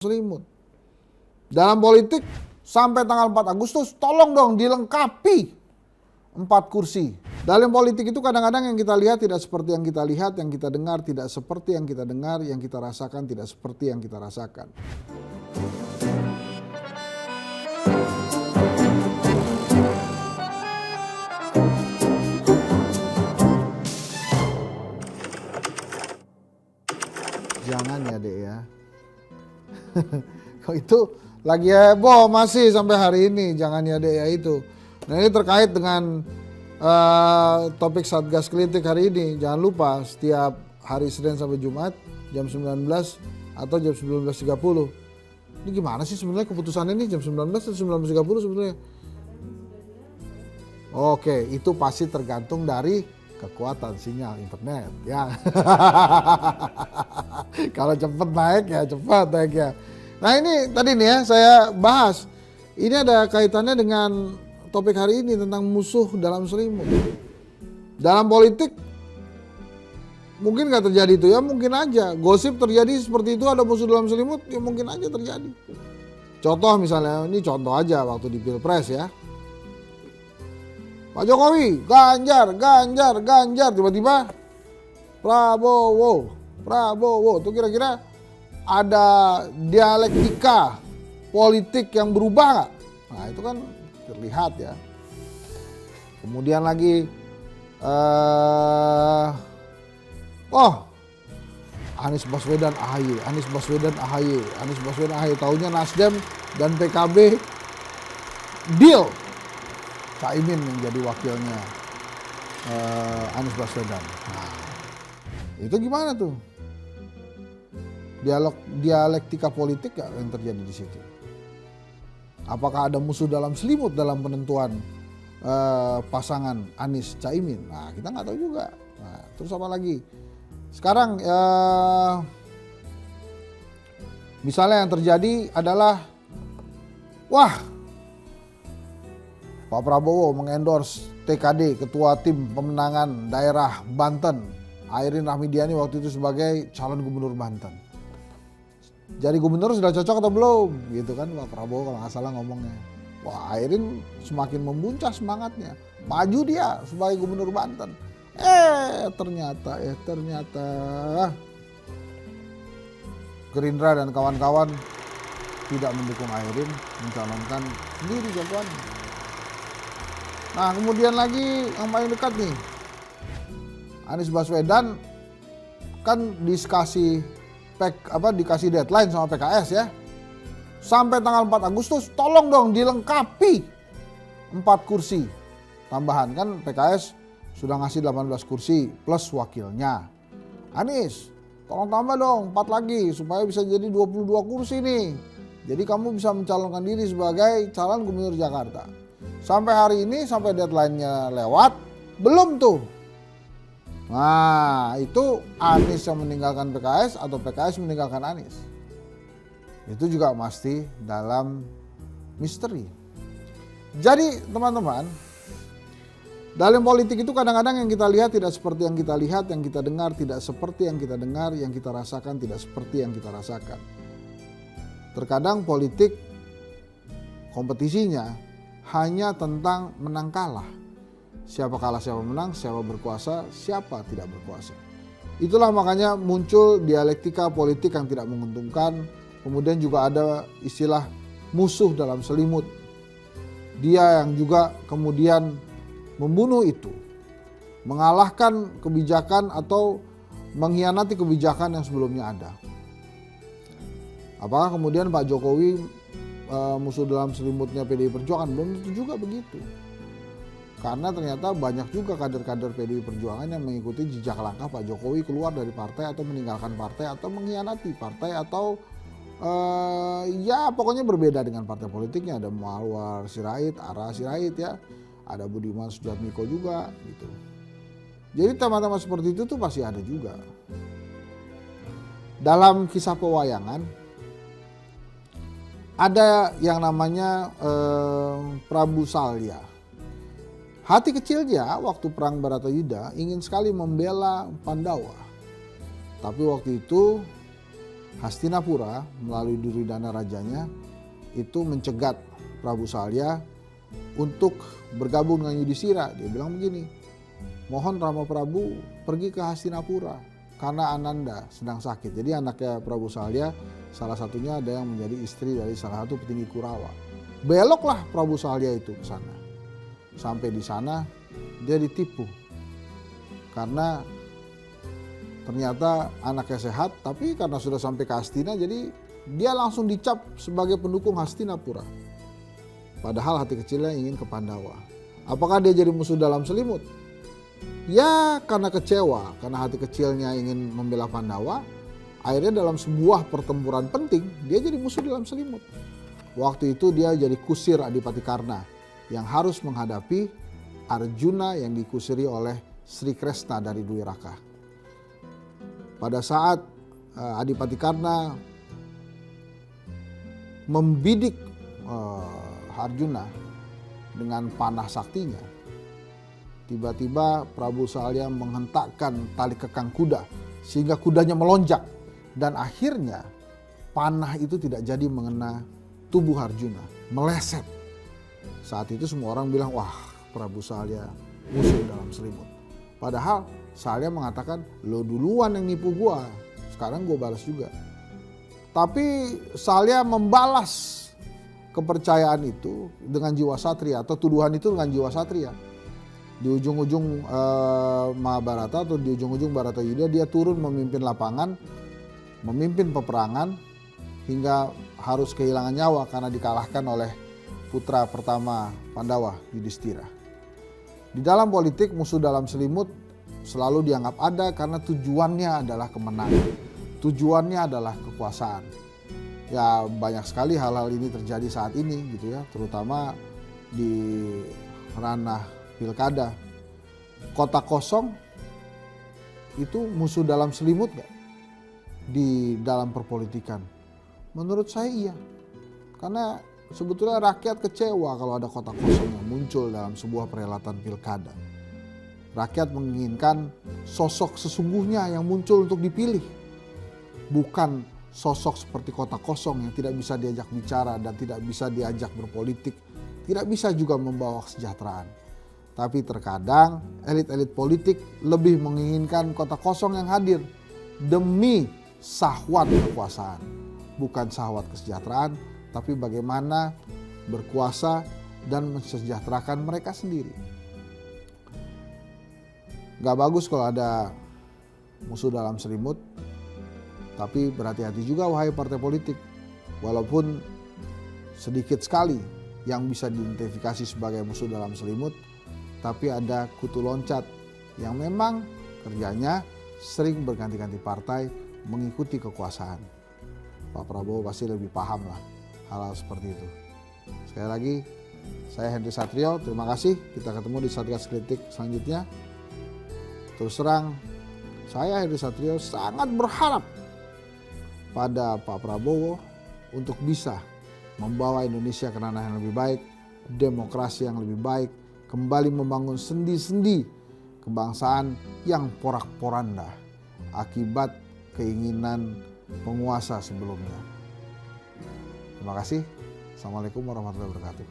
selimut. Dalam politik sampai tanggal 4 Agustus tolong dong dilengkapi 4 kursi. Dalam politik itu kadang-kadang yang kita lihat tidak seperti yang kita lihat, yang kita dengar tidak seperti yang kita dengar, yang kita rasakan tidak seperti yang kita rasakan. Jangan ya Dek ya. Kok itu lagi heboh masih sampai hari ini, jangan ya Dek ya itu. Nah ini terkait dengan topik Satgas Kritik hari ini. Jangan lupa setiap hari Senin sampai Jumat jam 19 atau jam 19.30. Ini gimana sih sebenarnya keputusannya nih, jam 19 atau 19.30 sebenarnya? Oke, itu pasti tergantung dari kekuatan sinyal internet ya. Kalau cepat naik ya cepat naik ya. Nah ini tadi nih ya saya bahas. Ini ada kaitannya dengan topik hari ini tentang musuh dalam selimut. Dalam politik mungkin nggak terjadi itu ya, mungkin aja. Gosip terjadi seperti itu, ada musuh dalam selimut ya mungkin aja terjadi. Contoh misalnya, ini contoh aja waktu di Pilpres ya. Pak Jokowi, Ganjar, tiba-tiba Prabowo. Itu kira-kira ada dialektika politik yang berubah nggak? Nah itu kan terlihat ya. Kemudian lagi, Anies Baswedan AHY, taunya Nasdem dan PKB deal. Caimin yang jadi wakilnya Anies Baswedan. Nah, itu gimana tuh? Dialektika politik gak yang terjadi di situ? Apakah ada musuh dalam selimut dalam penentuan pasangan Anies Caimin? Nah, kita nggak tahu juga. Nah, terus apa lagi? Sekarang misalnya yang terjadi adalah, Pak Prabowo mengendorse TKD, Ketua Tim Pemenangan Daerah Banten, Airin Rahmidiani waktu itu sebagai calon gubernur Banten. Jadi gubernur sudah cocok atau belum? Gitu kan Pak Prabowo kalau nggak salah ngomongnya. Wah, Airin semakin membuncah semangatnya. Maju dia sebagai gubernur Banten. Ternyata Gerindra dan kawan-kawan tidak mendukung Airin, mencalonkan sendiri jagoannya. Nah kemudian lagi yang paling dekat nih, Anies Baswedan kan dikasih deadline sama PKS ya. Sampai tanggal 4 Agustus tolong dong dilengkapi 4 kursi tambahan. Kan PKS sudah ngasih 18 kursi plus wakilnya. Anies tolong tambah dong 4 lagi supaya bisa jadi 22 kursi nih. Jadi kamu bisa mencalonkan diri sebagai calon gubernur Jakarta. Sampai hari ini, sampai deadline-nya lewat, belum tuh. Nah, itu Anies yang meninggalkan PKS atau PKS meninggalkan Anies. Itu juga pasti dalam misteri. Jadi teman-teman, dalam politik itu kadang-kadang yang kita lihat tidak seperti yang kita lihat, yang kita dengar tidak seperti yang kita dengar, yang kita rasakan tidak seperti yang kita rasakan. Terkadang politik kompetisinya hanya tentang menang kalah. Siapa kalah, siapa menang, siapa berkuasa, siapa tidak berkuasa. Itulah makanya muncul dialektika politik yang tidak menguntungkan. Kemudian juga ada istilah musuh dalam selimut. Dia yang juga kemudian membunuh itu. Mengalahkan kebijakan atau mengkhianati kebijakan yang sebelumnya ada. Apakah kemudian Pak Jokowi musuh dalam selimutnya PDI Perjuangan? Belum tentu juga begitu. Karena ternyata banyak juga kader-kader PDI Perjuangan yang mengikuti jejak langkah Pak Jokowi keluar dari partai atau meninggalkan partai atau mengkhianati partai atau ya pokoknya berbeda dengan partai politiknya. Ada Muawar Sirait, Ara Sirait ya, ada Budiman Sujatmiko juga gitu. Jadi tema-tema seperti itu tuh pasti ada juga. Dalam kisah pewayangan ada yang namanya Prabu Salya. Hati kecilnya waktu perang Baratayuda ingin sekali membela Pandawa. Tapi waktu itu Hastinapura melalui Duryodhana rajanya itu mencegat Prabu Salya untuk bergabung dengan Yudhistira. Dia bilang begini, mohon Rama Prabu pergi ke Hastinapura karena Ananda sedang sakit. Jadi anaknya Prabu Salya salah satunya ada yang menjadi istri dari salah satu petinggi Kurawa. Beloklah Prabu Salya itu ke sana. Sampai di sana dia ditipu karena ternyata anaknya sehat, tapi karena sudah sampai ke Hastina jadi dia langsung dicap sebagai pendukung Hastinapura. Padahal hati kecilnya ingin ke Pandawa. Apakah dia jadi musuh dalam selimut? Ya karena kecewa, karena hati kecilnya ingin membela Pandawa. Akhirnya dalam sebuah pertempuran penting dia jadi musuh dalam selimut. Waktu itu dia jadi kusir Adipati Karna yang harus menghadapi Arjuna yang dikusiri oleh Sri Kresna dari Dwiraka. Pada saat Adipati Karna membidik Arjuna dengan panah saktinya, tiba-tiba Prabu Salya menghentakkan tali kekang kuda sehingga kudanya melonjak dan akhirnya panah itu tidak jadi mengena tubuh Arjuna, meleset. Saat itu semua orang bilang, wah Prabu Salya musuh dalam selimut. Padahal Salya mengatakan, lo duluan yang nipu gua, sekarang gua balas juga. Tapi Salya membalas kepercayaan itu dengan jiwa satria atau tuduhan itu dengan jiwa satria. Di ujung-ujung Mahabharata atau di ujung-ujung Bharatayuddha dia turun memimpin lapangan, memimpin peperangan hingga harus kehilangan nyawa karena dikalahkan oleh putra pertama Pandawa, Yudhistira. Di dalam politik musuh dalam selimut selalu dianggap ada karena tujuannya adalah kemenangan. Tujuannya adalah kekuasaan. Ya banyak sekali hal-hal ini terjadi saat ini gitu ya, terutama di ranah pilkada. Kota kosong itu musuh dalam selimut gak di dalam perpolitikan? Menurut saya iya. Karena sebetulnya rakyat kecewa kalau ada kota kosong yang muncul dalam sebuah perhelatan pilkada. Rakyat menginginkan sosok sesungguhnya yang muncul untuk dipilih. Bukan sosok seperti kota kosong yang tidak bisa diajak bicara dan tidak bisa diajak berpolitik. Tidak bisa juga membawa kesejahteraan. Tapi terkadang elit-elit politik lebih menginginkan kota kosong yang hadir demi syahwat kekuasaan. Bukan syahwat kesejahteraan, tapi bagaimana berkuasa dan mensejahterakan mereka sendiri. Gak bagus kalau ada musuh dalam selimut, tapi berhati-hati juga wahai partai politik. Walaupun sedikit sekali yang bisa diidentifikasi sebagai musuh dalam selimut, tapi ada kutu loncat yang memang kerjanya sering berganti-ganti partai mengikuti kekuasaan. Pak Prabowo pasti lebih paham lah hal-hal seperti itu. Sekali lagi, saya Henry Satrio, terima kasih. Kita ketemu di Satgas Kritik selanjutnya. Terus terang, saya Henry Satrio sangat berharap pada Pak Prabowo untuk bisa membawa Indonesia ke ranah yang lebih baik, demokrasi yang lebih baik, kembali membangun sendi-sendi kebangsaan yang porak-poranda akibat keinginan penguasa sebelumnya. Terima kasih. Assalamualaikum warahmatullahi wabarakatuh.